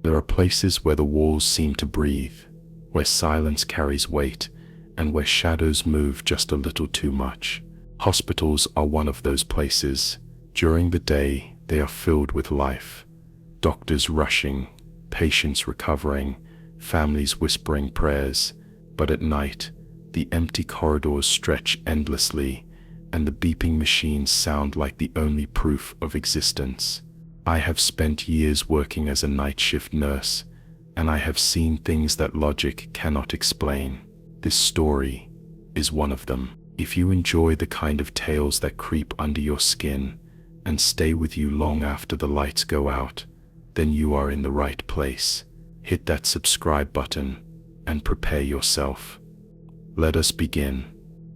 There are places where the walls seem to breathe, where silence carries weight, and where shadows move just a little too much. Hospitals are one of those places. During the day, they are filled with life. Doctors rushing, patients recovering, families whispering prayers. But at night, the empty corridors stretch endlessly, and the beeping machines sound like the only proof of existence. I have spent years working as a night shift nurse, and I have seen things that logic cannot explain. This story is one of them. If you enjoy the kind of tales that creep under your skin and stay with you long after the lights go out, then you are in the right place. Hit that subscribe button and prepare yourself. Let us begin.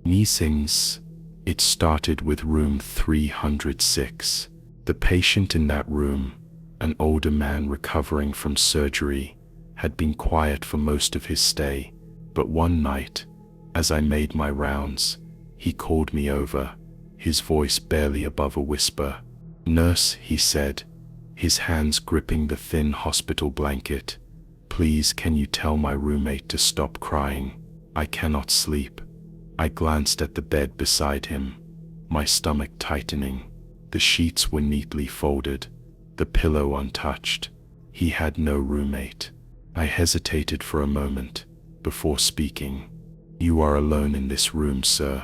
Meetings. It started with room 306. The patient in that room, an older man recovering from surgery, had been quiet for most of his stay, but one night, as I made my rounds, he called me over, his voice barely above a whisper. "Nurse," he said, his hands gripping the thin hospital blanket. "Please, can you tell my roommate to stop crying? I cannot sleep." I glanced at the bed beside him, my stomach tightening. The sheets were neatly folded, the pillow untouched. He had no roommate. I hesitated for a moment before speaking. "You are alone in this room, sir.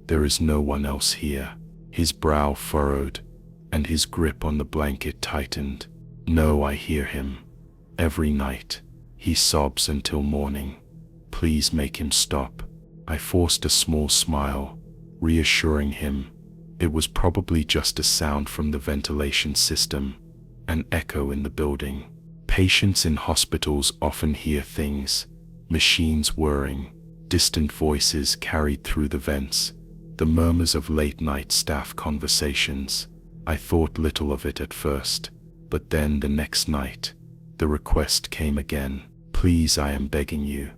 There is no one else here." His brow furrowed, and his grip on the blanket tightened. "No," I hear him. "Every night, he sobs until morning. Please make him stop." I forced a small smile, reassuring him. It was probably just a sound from the ventilation system, an echo in the building. Patients in hospitals often hear things, machines whirring, distant voices carried through the vents, the murmurs of late-night staff conversations. I thought little of it at first, but then the next night, the request came again. "Please, I am begging you,"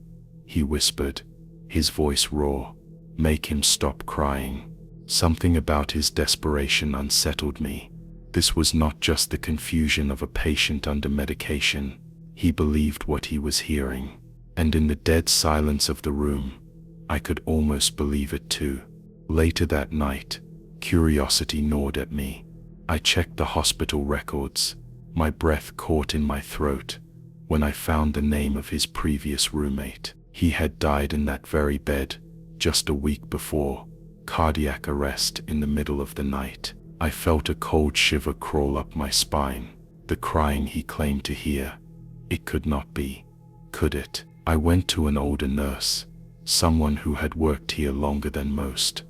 he whispered, his voice raw. "Make him stop crying." Something about his desperation unsettled me. This was not just the confusion of a patient under medication. He believed what he was hearing, and in the dead silence of the room, I could almost believe it too. Later that night, curiosity gnawed at me. I checked the hospital records, my breath caught in my throat, when I found the name of his previous roommate. He had died in that very bed, just a week before. Cardiac arrest in the middle of the night. I felt a cold shiver crawl up my spine. The crying he claimed to hear. It could not be, could it? I went to an older nurse, someone who had worked here longer than most,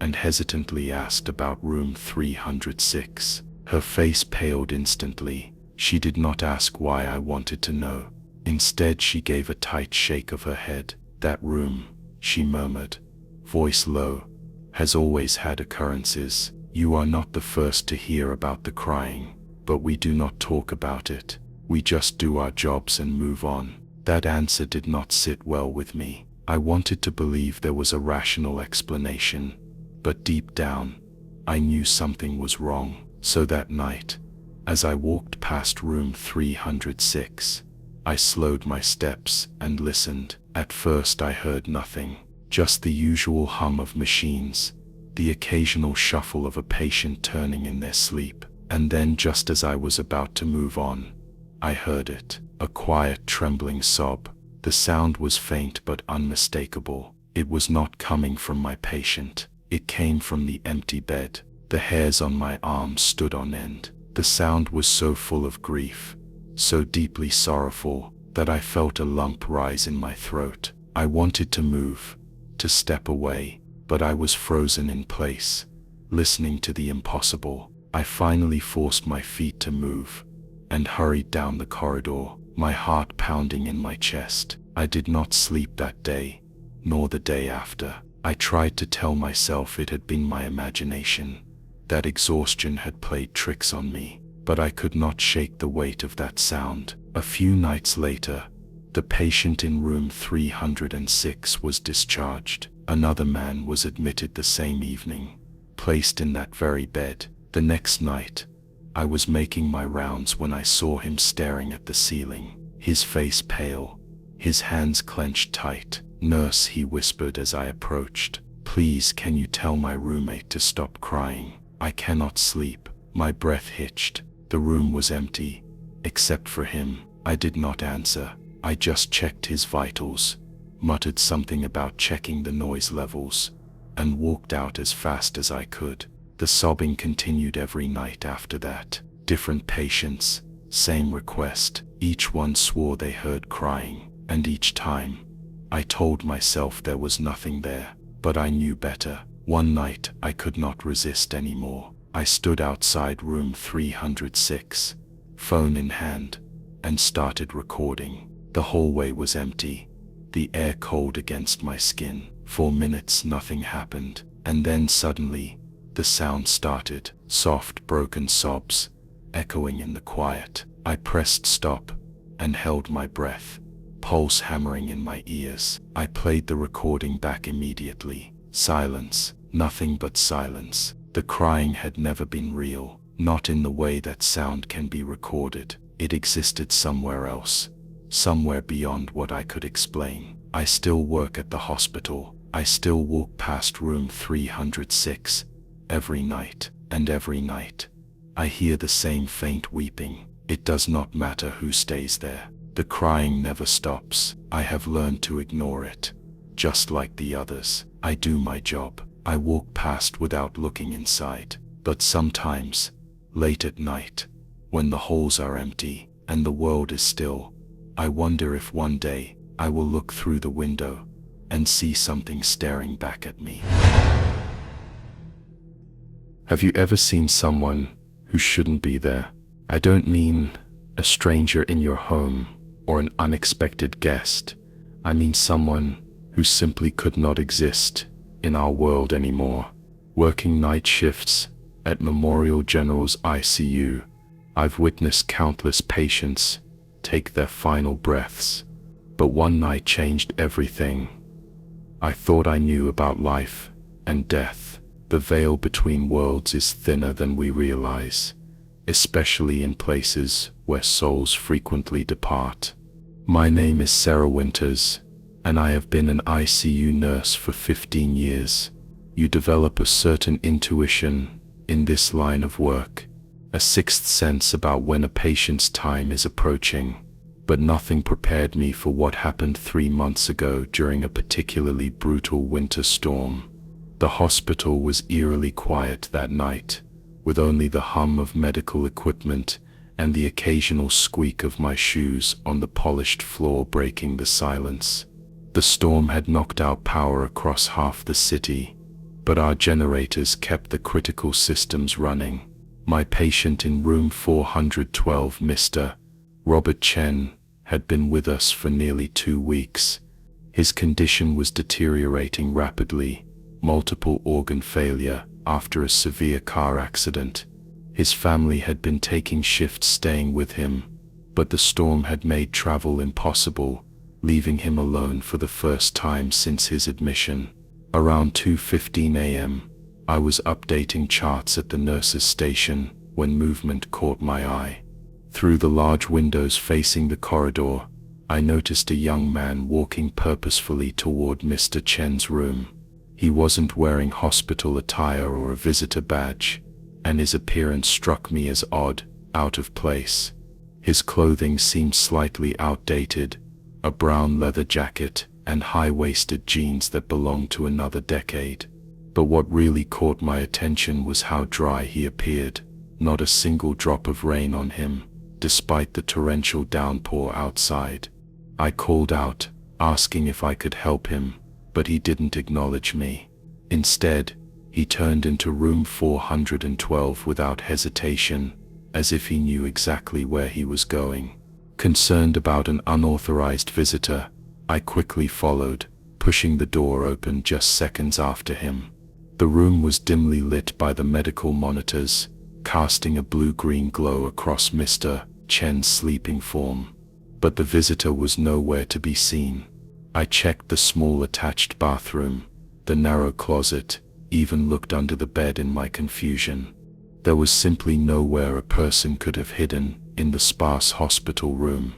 and hesitantly asked about room 306. Her face paled instantly. She did not ask why I wanted to know. Instead, she gave a tight shake of her head. "That room," she murmured, voice low, "has always had occurrences. You are not the first to hear about the crying, but we do not talk about it. We just do our jobs and move on." That answer did not sit well with me. I wanted to believe there was a rational explanation, but deep down, I knew something was wrong. So that night, as I walked past room 306, I slowed my steps and listened. At first I heard nothing. Just the usual hum of machines, the occasional shuffle of a patient turning in their sleep. And then, just as I was about to move on, I heard it. A quiet, trembling sob. The sound was faint but unmistakable. It was not coming from my patient. It came from the empty bed. The hairs on my arms stood on end. The sound was so full of grief, so deeply sorrowful, that I felt a lump rise in my throat. I wanted to move, to step away, but I was frozen in place, listening to the impossible. I finally forced my feet to move, and hurried down the corridor, my heart pounding in my chest. I did not sleep that day, nor the day after. I tried to tell myself it had been my imagination, that exhaustion had played tricks on me, but I could not shake the weight of that sound. A few nights later, the patient in room 306 was discharged. Another man was admitted the same evening, placed in that very bed. The next night, I was making my rounds when I saw him staring at the ceiling, his face pale, his hands clenched tight. "Nurse," he whispered as I approached. "Please, can you tell my roommate to stop crying? I cannot sleep." My breath hitched. The room was empty, except for him. I did not answer. I just checked his vitals, muttered something about checking the noise levels, and walked out as fast as I could. The sobbing continued every night after that. Different patients, same request. Each one swore they heard crying, and each time, I told myself there was nothing there, but I knew better. One night, I could not resist anymore. I stood outside room 306, phone in hand, and started recording. The hallway was empty, the air cold against my skin. For minutes, nothing happened, and then suddenly, the sound started. Soft, broken sobs, echoing in the quiet. I pressed stop, and held my breath, pulse hammering in my ears. I played the recording back immediately. Silence, nothing but silence. The crying had never been real, not in the way that sound can be recorded. It existed somewhere else, somewhere beyond what I could explain. I still work at the hospital. I still walk past room 306 every night, and every night, I hear the same faint weeping. It does not matter who stays there. The crying never stops. I have learned to ignore it. Just like the others, I do my job. I walk past without looking inside. But sometimes, late at night, when the halls are empty and the world is still, I wonder if one day I will look through the window and see something staring back at me. Have you ever seen someone who shouldn't be there? I don't mean a stranger in your home or an unexpected guest. I mean someone who simply could not exist in our world anymore. Working night shifts at Memorial General's ICU, I've witnessed countless patients take their final breaths. But one night changed everything. I thought I knew about life and death. The veil between worlds is thinner than we realize, especially in places where souls frequently depart. My name is Sarah Winters, and I have been an ICU nurse for 15 years. You develop a certain intuition in this line of work, a sixth sense about when a patient's time is approaching. But nothing prepared me for what happened 3 months ago during a particularly brutal winter storm. The hospital was eerily quiet that night, with only the hum of medical equipment and the occasional squeak of my shoes on the polished floor breaking the silence. The storm had knocked out power across half the city, but our generators kept the critical systems running. My patient in room 412, Mr. Robert Chen, had been with us for nearly 2 weeks. His condition was deteriorating rapidly, multiple organ failure after a severe car accident. His family had been taking shifts staying with him, but the storm had made travel impossible, leaving him alone for the first time since his admission. Around 2:15 a.m., I was updating charts at the nurse's station when movement caught my eye. Through the large windows facing the corridor, I noticed a young man walking purposefully toward Mr. Chen's room. He wasn't wearing hospital attire or a visitor badge, and his appearance struck me as odd, out of place. His clothing seemed slightly outdated, a brown leather jacket and high-waisted jeans that belonged to another decade. But what really caught my attention was how dry he appeared. Not a single drop of rain on him, despite the torrential downpour outside. I called out, asking if I could help him, but he didn't acknowledge me. Instead, he turned into room 412 without hesitation, as if he knew exactly where he was going. Concerned about an unauthorized visitor, I quickly followed, pushing the door open just seconds after him. The room was dimly lit by the medical monitors, casting a blue-green glow across Mr. Chen's sleeping form. But the visitor was nowhere to be seen. I checked the small attached bathroom, the narrow closet, even looked under the bed in my confusion. There was simply nowhere a person could have hidden in the sparse hospital room.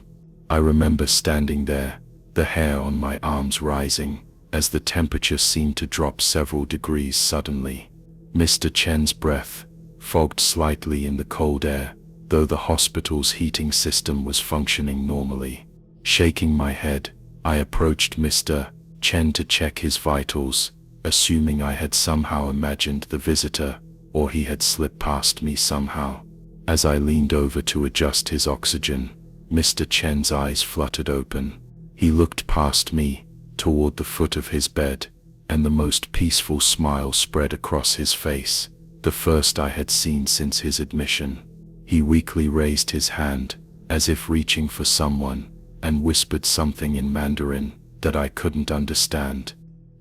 I remember standing there, the hair on my arms rising, as the temperature seemed to drop several degrees suddenly. Mr. Chen's breath fogged slightly in the cold air, though the hospital's heating system was functioning normally. Shaking my head, I approached Mr. Chen to check his vitals, assuming I had somehow imagined the visitor, or he had slipped past me somehow. As I leaned over to adjust his oxygen, Mr. Chen's eyes fluttered open. He looked past me, toward the foot of his bed, and the most peaceful smile spread across his face, the first I had seen since his admission. He weakly raised his hand, as if reaching for someone, and whispered something in Mandarin that I couldn't understand.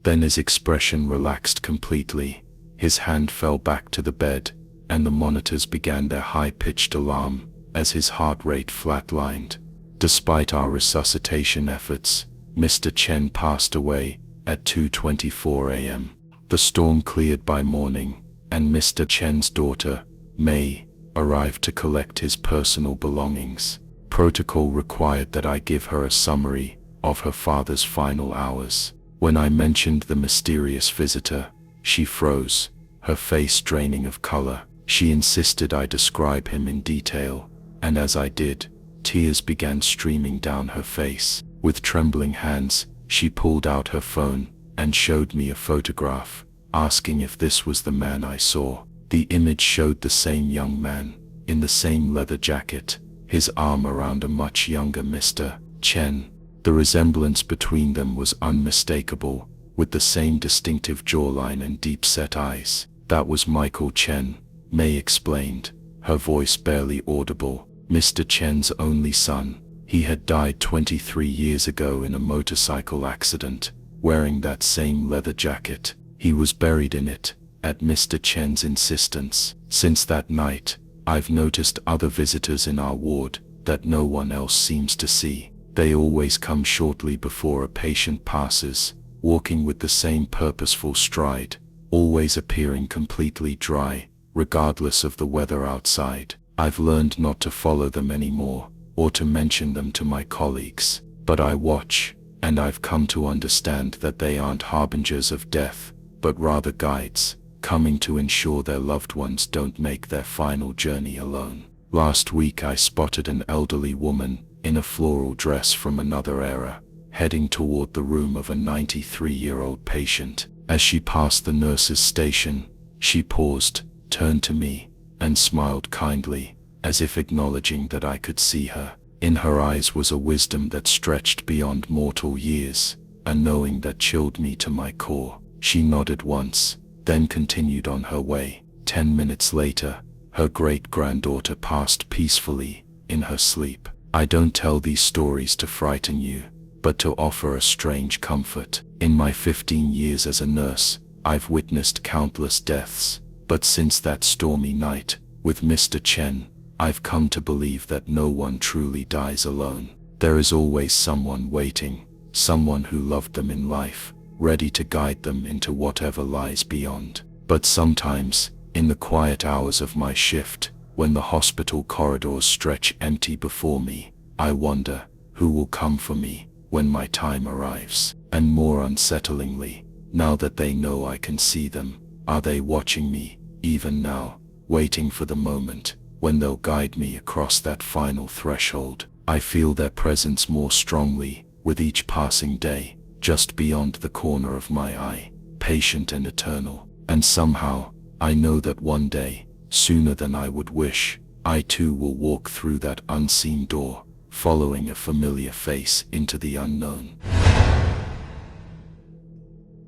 Then his expression relaxed completely. His hand fell back to the bed, and the monitors began their high-pitched alarm as his heart rate flatlined. Despite our resuscitation efforts, Mr. Chen passed away at 2:24 a.m. The storm cleared by morning, and Mr. Chen's daughter, May, arrived to collect his personal belongings. Protocol required that I give her a summary of her father's final hours. When I mentioned the mysterious visitor, she froze, her face draining of color. She insisted I describe him in detail, and as I did, tears began streaming down her face. With trembling hands, she pulled out her phone and showed me a photograph, asking if this was the man I saw. The image showed the same young man, in the same leather jacket, his arm around a much younger Mr. Chen. The resemblance between them was unmistakable, with the same distinctive jawline and deep-set eyes. That was Michael Chen, May explained, her voice barely audible. Mr. Chen's only son. He had died 23 years ago in a motorcycle accident, wearing that same leather jacket. He was buried in it, at Mr. Chen's insistence. Since that night, I've noticed other visitors in our ward that no one else seems to see. They always come shortly before a patient passes, walking with the same purposeful stride, always appearing completely dry, regardless of the weather outside. I've learned not to follow them anymore, or to mention them to my colleagues, but I watch, and I've come to understand that they aren't harbingers of death, but rather guides, coming to ensure their loved ones don't make their final journey alone. Last week I spotted an elderly woman in a floral dress from another era, heading toward the room of a 93-year-old patient. As she passed the nurse's station, she paused, turned to me, and smiled kindly, as if acknowledging that I could see her. In her eyes was a wisdom that stretched beyond mortal years, a knowing that chilled me to my core. She nodded once, then continued on her way. 10 minutes later, her great-granddaughter passed peacefully, in her sleep. I don't tell these stories to frighten you, but to offer a strange comfort. In my 15 years as a nurse, I've witnessed countless deaths, but since that stormy night, with Mr. Chen, I've come to believe that no one truly dies alone. There is always someone waiting, someone who loved them in life, ready to guide them into whatever lies beyond. But sometimes, in the quiet hours of my shift, when the hospital corridors stretch empty before me, I wonder, who will come for me when my time arrives? And more unsettlingly, now that they know I can see them, are they watching me, even now, waiting for the moment when they'll guide me across that final threshold? I feel their presence more strongly with each passing day, just beyond the corner of my eye, patient and eternal. And somehow, I know that one day, sooner than I would wish, I too will walk through that unseen door, following a familiar face into the unknown.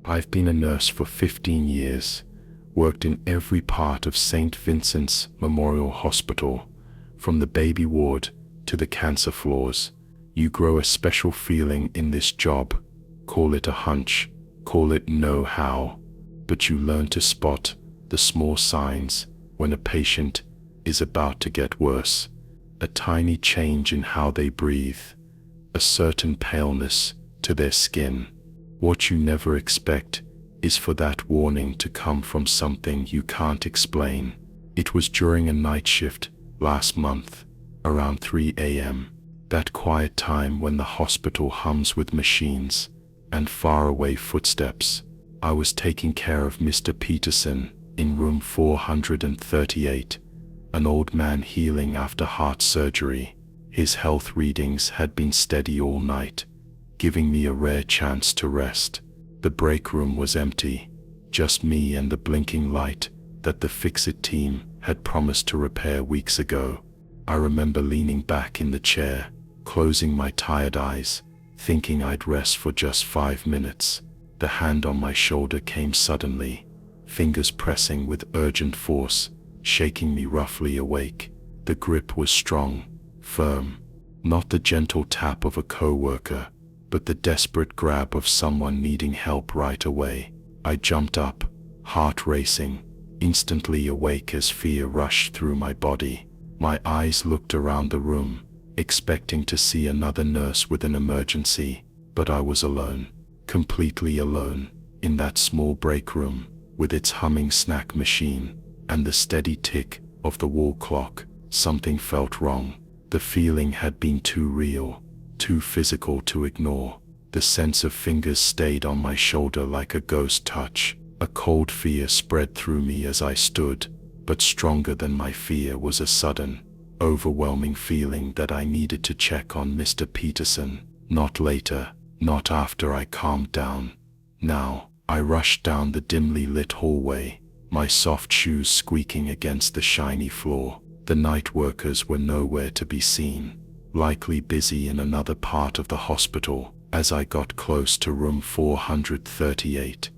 I've been a nurse for 15 years, worked in every part of St. Vincent's Memorial Hospital, from the baby ward to the cancer floors. You grow a special feeling in this job. Call it a hunch, call it know-how, but you learn to spot the small signs when a patient is about to get worse. A tiny change in how they breathe, a certain paleness to their skin. What you never expect is for that warning to come from something you can't explain. It was during a night shift last month, around 3 a.m., that quiet time when the hospital hums with machines and faraway footsteps. I was taking care of Mr. Peterson in room 438, an old man healing after heart surgery. His health readings had been steady all night, giving me a rare chance to rest. The break room was empty, just me and the blinking light that the Fix-It team had promised to repair weeks ago. I remember leaning back in the chair, closing my tired eyes, thinking I'd rest for just 5 minutes. The hand on my shoulder came suddenly, fingers pressing with urgent force, shaking me roughly awake. The grip was strong, firm, not the gentle tap of a coworker, but the desperate grab of someone needing help right away. I jumped up, heart racing, instantly awake as fear rushed through my body. My eyes looked around the room, expecting to see another nurse with an emergency, but I was alone, completely alone, in that small break room, with its humming snack machine and the steady tick of the wall clock. Something felt wrong. The feeling had been too real, too physical to ignore. The sense of fingers stayed on my shoulder like a ghost touch. A cold fear spread through me as I stood, but stronger than my fear was a sudden, overwhelming feeling that I needed to check on Mr. Peterson. Not later, not after I calmed down. Now. I rushed down the dimly lit hallway, my soft shoes squeaking against the shiny floor. The night workers were nowhere to be seen, likely busy in another part of the hospital. As I got close to room 438,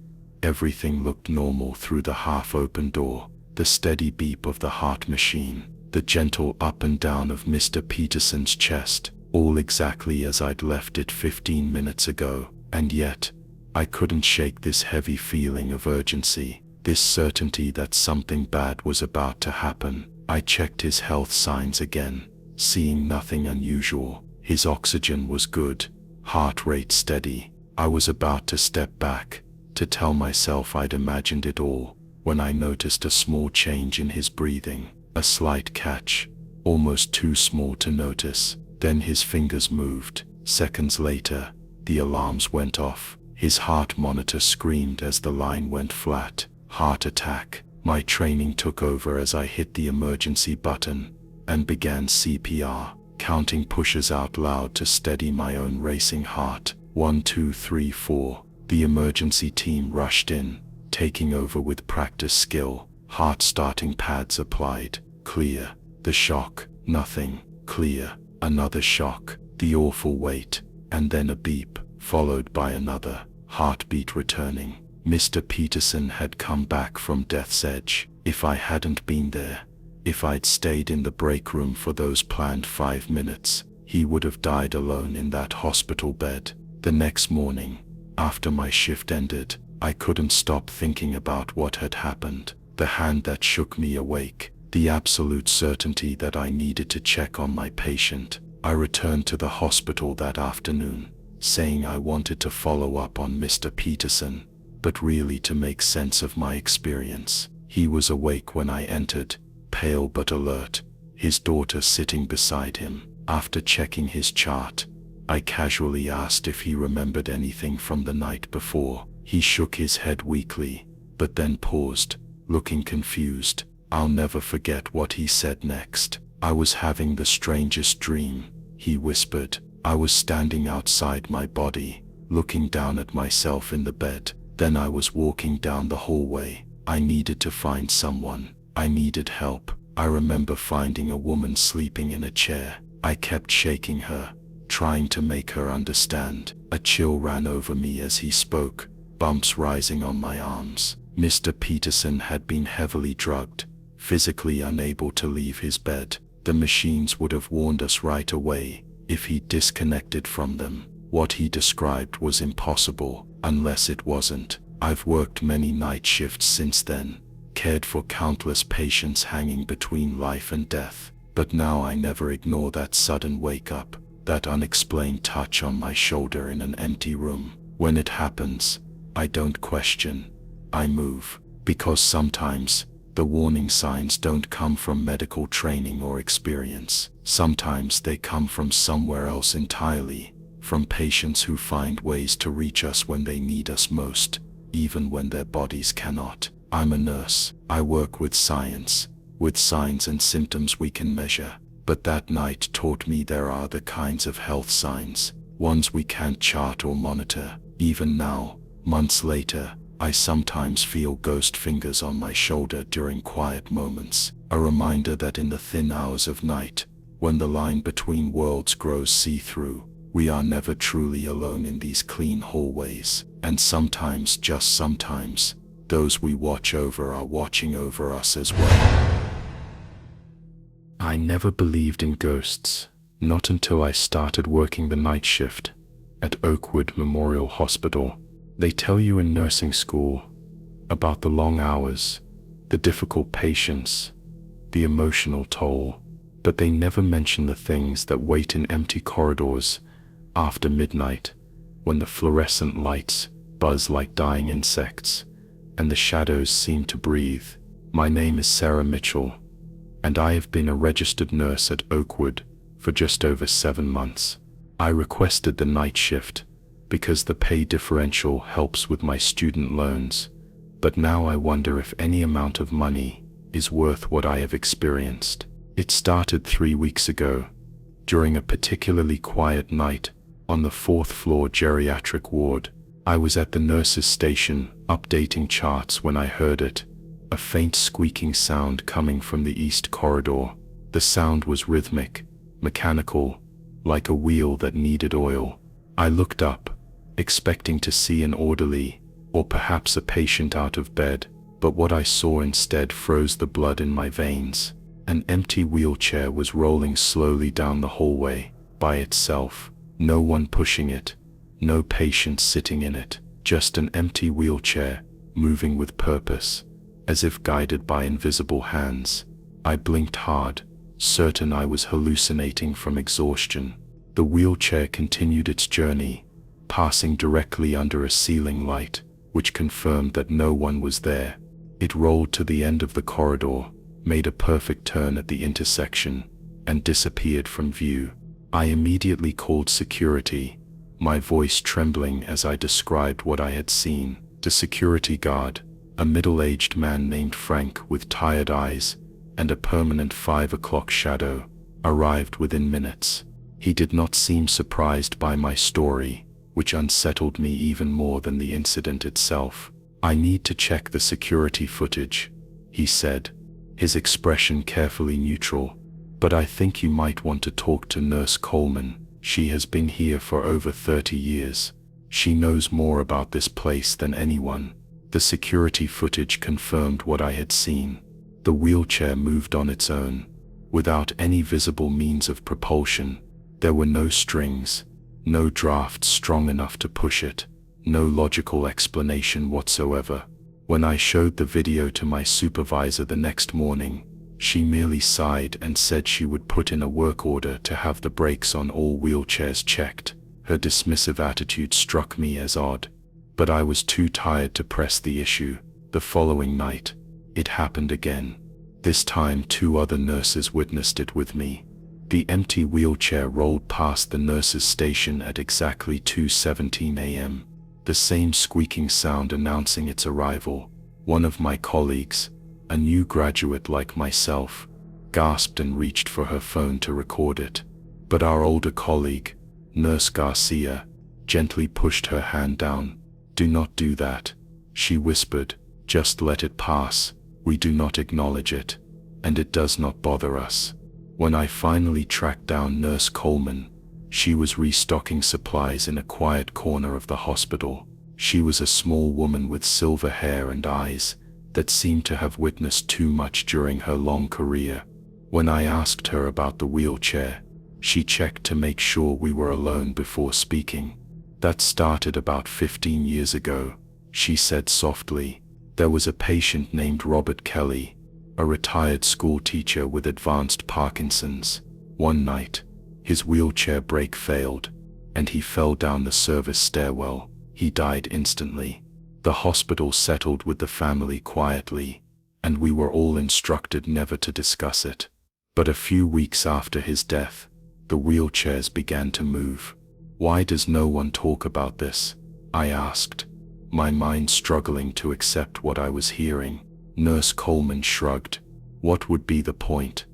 everything looked normal through the half-open door. The steady beep of the heart machine, the gentle up and down of Mr. Peterson's chest, all exactly as I'd left it 15 minutes ago. And yet, I couldn't shake this heavy feeling of urgency, this certainty that something bad was about to happen. I checked his health signs again, seeing nothing unusual. His oxygen was good, heart rate steady. I was about to step back, to tell myself I'd imagined it all, when I noticed a small change in his breathing, a slight catch, almost too small to notice. Then his fingers moved. Seconds later, the alarms went off. His heart monitor screamed as the line went flat. Heart attack. My training took over as I hit the emergency button and began CPR, counting pushes out loud to steady my own racing heart. 1, 2, 3, 4. The emergency team rushed in, taking over with practice skill. Heart starting pads applied. Clear. The shock. Nothing. Clear. Another shock. The awful wait. And then a beep, followed by another. Heartbeat returning. Mr. Peterson had come back from death's edge. If I hadn't been there, if I'd stayed in the break room for those planned 5 minutes, he would have died alone in that hospital bed. The next morning, after my shift ended, I couldn't stop thinking about what had happened. The hand that shook me awake, the absolute certainty that I needed to check on my patient. I returned to the hospital that afternoon, saying I wanted to follow up on Mr. Peterson, but really to make sense of my experience. He was awake when I entered, pale but alert, his daughter sitting beside him. After checking his chart, I casually asked if he remembered anything from the night before. He shook his head weakly, but then paused, looking confused. I'll never forget what he said next. I was having the strangest dream, he whispered. I was standing outside my body, looking down at myself in the bed. Then I was walking down the hallway. I needed to find someone. I needed help. I remember finding a woman sleeping in a chair. I kept shaking her, trying to make her understand. A chill ran over me as he spoke, bumps rising on my arms. Mr. Peterson had been heavily drugged, physically unable to leave his bed. The machines would have warned us right away if he disconnected from them. What he described was impossible, unless it wasn't. I've worked many night shifts since then, cared for countless patients hanging between life and death, but now I never ignore that sudden wake-up, that unexplained touch on my shoulder in an empty room. When it happens, I don't question, I move, because sometimes The warning signs don't come from medical training or experience. Sometimes they come from somewhere else entirely, from patients who find ways to reach us when they need us most, even when their bodies cannot. I'm a nurse. I work with science, with signs and symptoms we can measure. But that night taught me there are other kinds of health signs, ones we can't chart or monitor. Even now, months later, I sometimes feel ghost fingers on my shoulder during quiet moments, a reminder that in the thin hours of night, when the line between worlds grows see-through, we are never truly alone in these clean hallways. And sometimes, just sometimes, those we watch over are watching over us as well. I never believed in ghosts, not until I started working the night shift at Oakwood Memorial Hospital. They tell you in nursing school about the long hours, the difficult patients, the emotional toll, but they never mention the things that wait in empty corridors after midnight, when the fluorescent lights buzz like dying insects and the shadows seem to breathe. My name is Sarah Mitchell, and I have been a registered nurse at Oakwood for just over 7 months. I requested the night shift because the pay differential helps with my student loans, but now I wonder if any amount of money is worth what I have experienced. It started 3 weeks ago, during a particularly quiet night on the 4th floor geriatric ward. I was at the nurse's station updating charts when I heard it, a faint squeaking sound coming from the east corridor. The sound was rhythmic, mechanical, like a wheel that needed oil. I looked up, expecting to see an orderly, or perhaps a patient out of bed, but what I saw instead froze the blood in my veins. An empty wheelchair was rolling slowly down the hallway, by itself, no one pushing it, no patient sitting in it, just an empty wheelchair, moving with purpose, as if guided by invisible hands. I blinked hard, certain I was hallucinating from exhaustion. The wheelchair continued its journey, passing directly under a ceiling light, which confirmed that no one was there. It rolled to the end of the corridor, made a perfect turn at the intersection, and disappeared from view. I immediately called security, my voice trembling as I described what I had seen. The security guard, a middle-aged man named Frank with tired eyes and a permanent 5 o'clock shadow, arrived within minutes. He did not seem surprised by my story, which unsettled me even more than the incident itself. "I need to check the security footage," he said, his expression carefully neutral. "But I think you might want to talk to Nurse Coleman. She has been here for over 30 years. She knows more about this place than anyone." The security footage confirmed what I had seen. The wheelchair moved on its own, without any visible means of propulsion. There were no strings, no draft strong enough to push it, no logical explanation whatsoever. When I showed the video to my supervisor the next morning, she merely sighed and said she would put in a work order to have the brakes on all wheelchairs checked. Her dismissive attitude struck me as odd, but I was too tired to press the issue. The following night, it happened again. This time 2 other nurses witnessed it with me. The empty wheelchair rolled past the nurse's station at exactly 2:17 a.m., the same squeaking sound announcing its arrival. One of my colleagues, a new graduate like myself, gasped and reached for her phone to record it. But our older colleague, Nurse Garcia, gently pushed her hand down. "Do not do that," she whispered. "Just let it pass. We do not acknowledge it, and it does not bother us." When I finally tracked down Nurse Coleman, she was restocking supplies in a quiet corner of the hospital. She was a small woman with silver hair and eyes that seemed to have witnessed too much during her long career. When I asked her about the wheelchair, she checked to make sure we were alone before speaking. "That started about 15 years ago," she said softly. "There was a patient named Robert Kelly, a retired school teacher with advanced Parkinson's. One night, his wheelchair brake failed, and he fell down the service stairwell. He died instantly. The hospital settled with the family quietly, and we were all instructed never to discuss it. But a few weeks after his death, the wheelchairs began to move. "Why does no one talk about this?" I asked, my mind struggling to accept what I was hearing. Nurse Coleman shrugged. "What would be the point?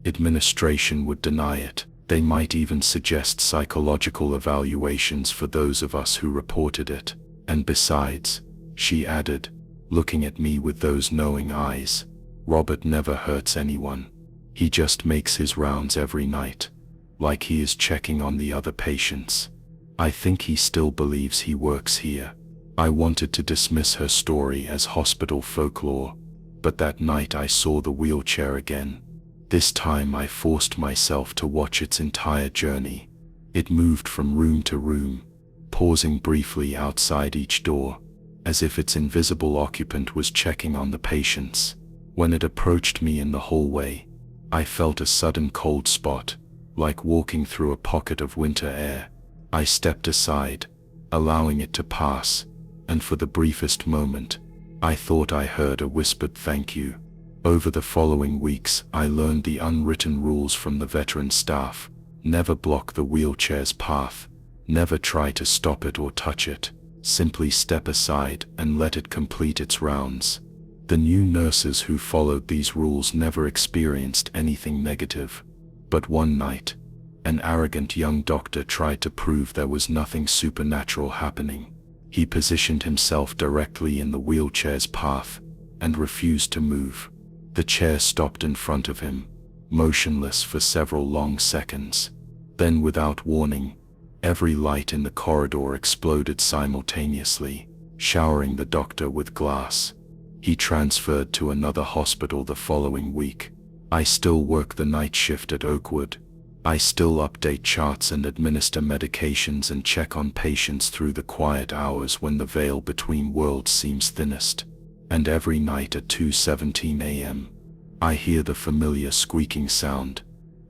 Administration would deny it. They might even suggest psychological evaluations for those of us who reported it. And besides," she added, looking at me with those knowing eyes, "Robert never hurts anyone. He just makes his rounds every night, like he is checking on the other patients. I think he still believes he works here." I wanted to dismiss her story as hospital folklore, but that night I saw the wheelchair again. This time I forced myself to watch its entire journey. It moved from room to room, pausing briefly outside each door, as if its invisible occupant was checking on the patients. When it approached me in the hallway, I felt a sudden cold spot, like walking through a pocket of winter air. I stepped aside, allowing it to pass, and for the briefest moment, I thought I heard a whispered thank you. Over the following weeks, I learned the unwritten rules from the veteran staff. Never block the wheelchair's path. Never try to stop it or touch it. Simply step aside and let it complete its rounds. The new nurses who followed these rules never experienced anything negative. But one night, an arrogant young doctor tried to prove there was nothing supernatural happening. He positioned himself directly in the wheelchair's path and refused to move. The chair stopped in front of him, motionless for several long seconds. Then, without warning, every light in the corridor exploded simultaneously, showering the doctor with glass. He transferred to another hospital the following week. I still work the night shift at Oakwood. I still update charts and administer medications and check on patients through the quiet hours when the veil between worlds seems thinnest. And every night at 2:17 a.m., I hear the familiar squeaking sound.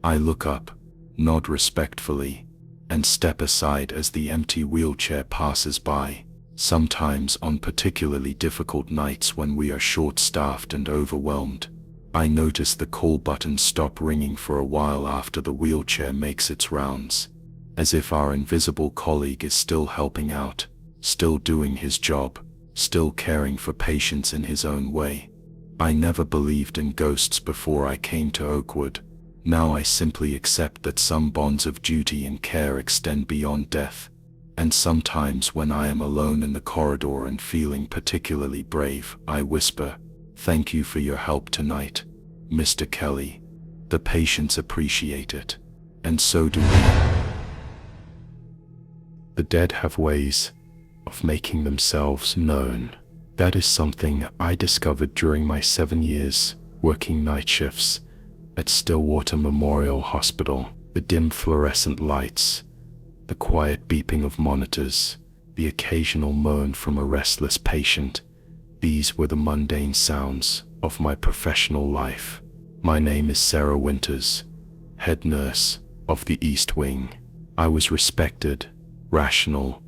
I look up, nod respectfully, and step aside as the empty wheelchair passes by. Sometimes on particularly difficult nights when we are short-staffed and overwhelmed, I notice the call button stop ringing for a while after the wheelchair makes its rounds, as if our invisible colleague is still helping out, still doing his job, still caring for patients in his own way. I never believed in ghosts before I came to Oakwood. Now I simply accept that some bonds of duty and care extend beyond death. And sometimes when I am alone in the corridor and feeling particularly brave, I whisper, "Thank you for your help tonight, Mr. Kelly. The patients appreciate it, and so do we." The dead have ways of making themselves known. That is something I discovered during my 7 years working night shifts at Stillwater Memorial Hospital. The dim fluorescent lights, the quiet beeping of monitors, the occasional moan from a restless patient. These were the mundane sounds of my professional life. My name is Sarah Winters, head nurse of the East Wing. I was respected, rational,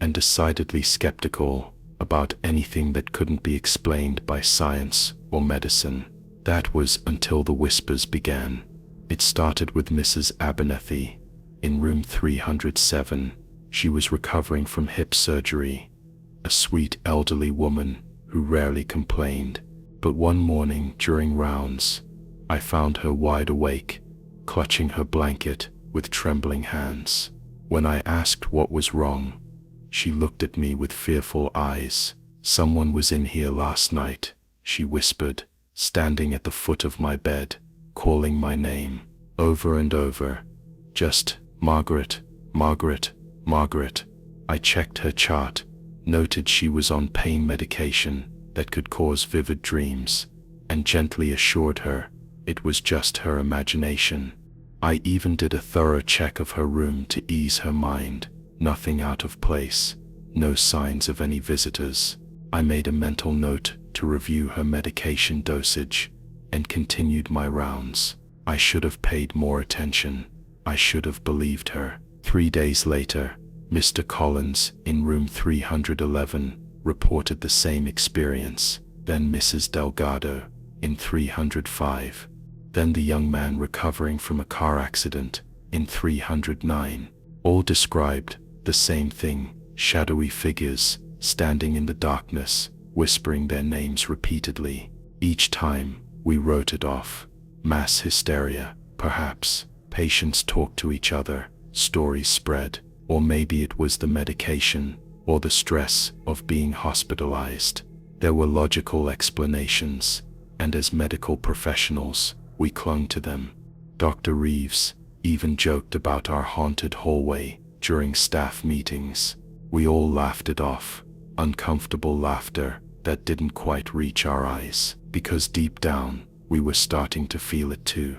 and decidedly skeptical about anything that couldn't be explained by science or medicine. That was until the whispers began. It started with Mrs. Abernethy in room 307. She was recovering from hip surgery, a sweet elderly woman who rarely complained. But one morning during rounds, I found her wide awake, clutching her blanket with trembling hands. When I asked what was wrong, she looked at me with fearful eyes. "Someone was in here last night," she whispered, standing at the foot of my bed, calling my name over and over. Just Margaret, Margaret, Margaret. I checked her chart, noted she was on pain medication that could cause vivid dreams, and gently assured her it was just her imagination. I even did a thorough check of her room to ease her mind. Nothing out of place, no signs of any visitors. I made a mental note to review her medication dosage and continued my rounds. I should have paid more attention. I should have believed her. 3 days later, Mr. Collins in room 311 reported the same experience. Then Mrs. Delgado in 305. Then the young man recovering from a car accident, in 309. All described the same thing, shadowy figures, standing in the darkness, whispering their names repeatedly. Each time, we wrote it off. Mass hysteria, perhaps. Patients talked to each other, stories spread, or maybe it was the medication, or the stress of being hospitalized. There were logical explanations, and as medical professionals, we clung to them. Dr. Reeves even joked about our haunted hallway during staff meetings. We all laughed it off, uncomfortable laughter that didn't quite reach our eyes, because deep down, we were starting to feel it too.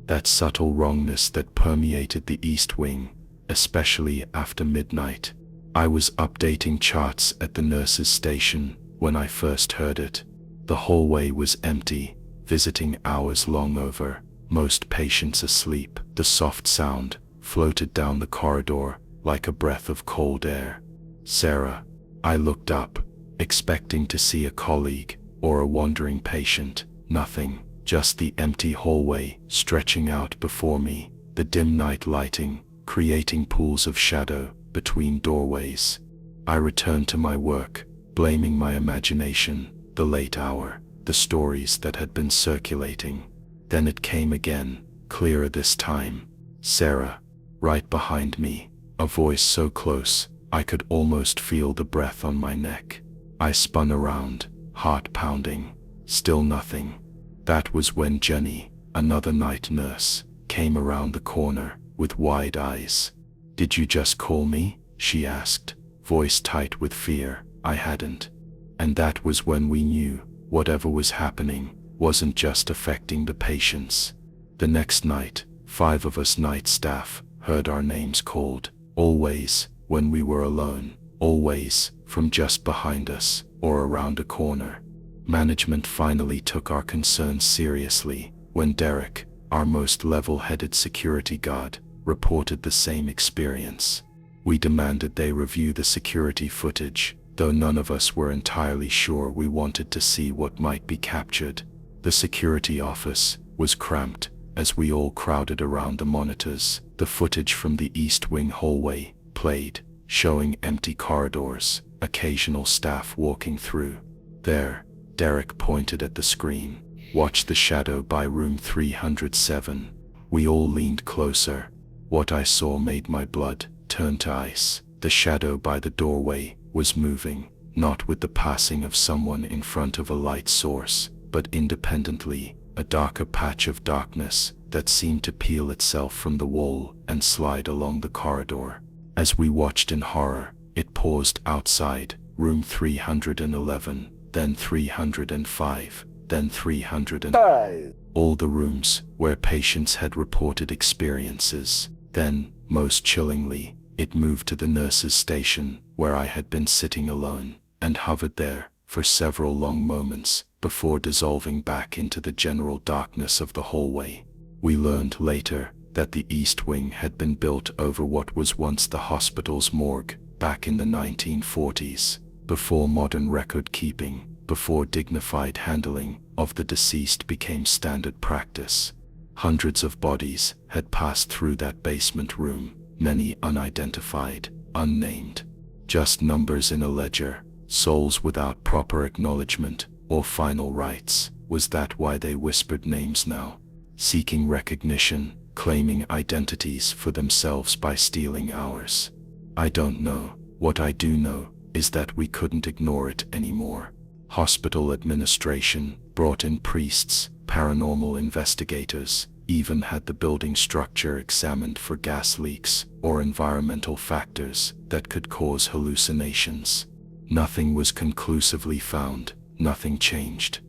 That subtle wrongness that permeated the East Wing, especially after midnight. I was updating charts at the nurse's station when I first heard it. The hallway was empty, visiting hours long over, most patients asleep. The soft sound floated down the corridor like a breath of cold air. Sarah. I looked up, expecting to see a colleague or a wandering patient. Nothing, just the empty hallway stretching out before me, the dim night lighting, creating pools of shadow between doorways. I returned to my work, blaming my imagination, the late hour, the stories that had been circulating. Then it came again, clearer this time. Sarah, right behind me, a voice so close, I could almost feel the breath on my neck. I spun around, heart pounding, still nothing. That was when Jenny, another night nurse, came around the corner with wide eyes. "Did you just call me?" she asked, voice tight with fear. I hadn't. And that was when we knew whatever was happening wasn't just affecting the patients. The next night, 5 of us night staff heard our names called, always when we were alone, always from just behind us or around a corner. Management finally took our concerns seriously when Derek, our most level-headed security guard, reported the same experience. We demanded they review the security footage, though none of us were entirely sure we wanted to see what might be captured. The security office was cramped as we all crowded around the monitors. The footage from the East Wing hallway played, showing empty corridors, occasional staff walking through. "There," Derek pointed at the screen. "Watch the shadow by room 307. We all leaned closer. What I saw made my blood turn to ice. The shadow by the doorway was moving, not with the passing of someone in front of a light source, but independently, a darker patch of darkness that seemed to peel itself from the wall and slide along the corridor. As we watched in horror, it paused outside room 311, then 305, then 305. All the rooms where patients had reported experiences. Then, most chillingly, it moved to the nurse's station, where I had been sitting alone, and hovered there for several long moments before dissolving back into the general darkness of the hallway. We learned later that the East Wing had been built over what was once the hospital's morgue, back in the 1940s, before modern record keeping, before dignified handling of the deceased became standard practice. Hundreds of bodies had passed through that basement room, many unidentified, unnamed. Just numbers in a ledger, souls without proper acknowledgement or final rites. Was that why they whispered names now? Seeking recognition, claiming identities for themselves by stealing ours. I don't know. What I do know is that we couldn't ignore it anymore. Hospital administration brought in priests, paranormal investigators, even had the building structure examined for gas leaks or environmental factors that could cause hallucinations. Nothing was conclusively found, nothing changed.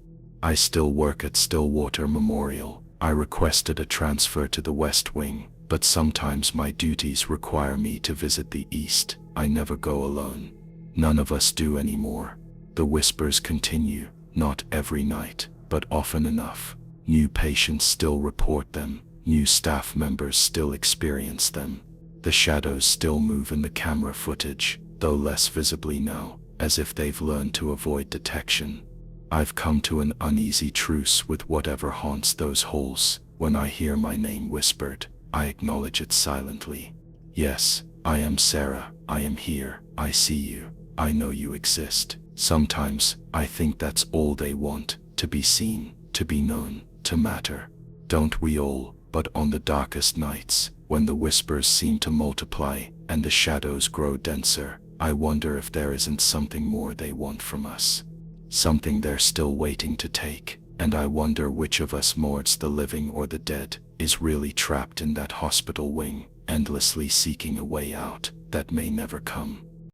I still work at Stillwater Memorial. I requested a transfer to the West Wing, but sometimes my duties require me to visit the East. I never go alone. None of us do anymore. The whispers continue, not every night, but often enough. New patients still report them, new staff members still experience them. The shadows still move in the camera footage, though less visibly now, as if they've learned to avoid detection. I've come to an uneasy truce with whatever haunts those holes. When I hear my name whispered, I acknowledge it silently. Yes, I am Sarah. I am here. I see you. I know you exist. Sometimes, I think that's all they want, to be seen, to be known, to matter. Don't we all? But on the darkest nights, when the whispers seem to multiply and the shadows grow denser, I wonder if there isn't something more they want from us. Something they're still waiting to take. And I wonder which of us, mourns the living or the dead, is really trapped in that hospital wing, endlessly seeking a way out that may never come.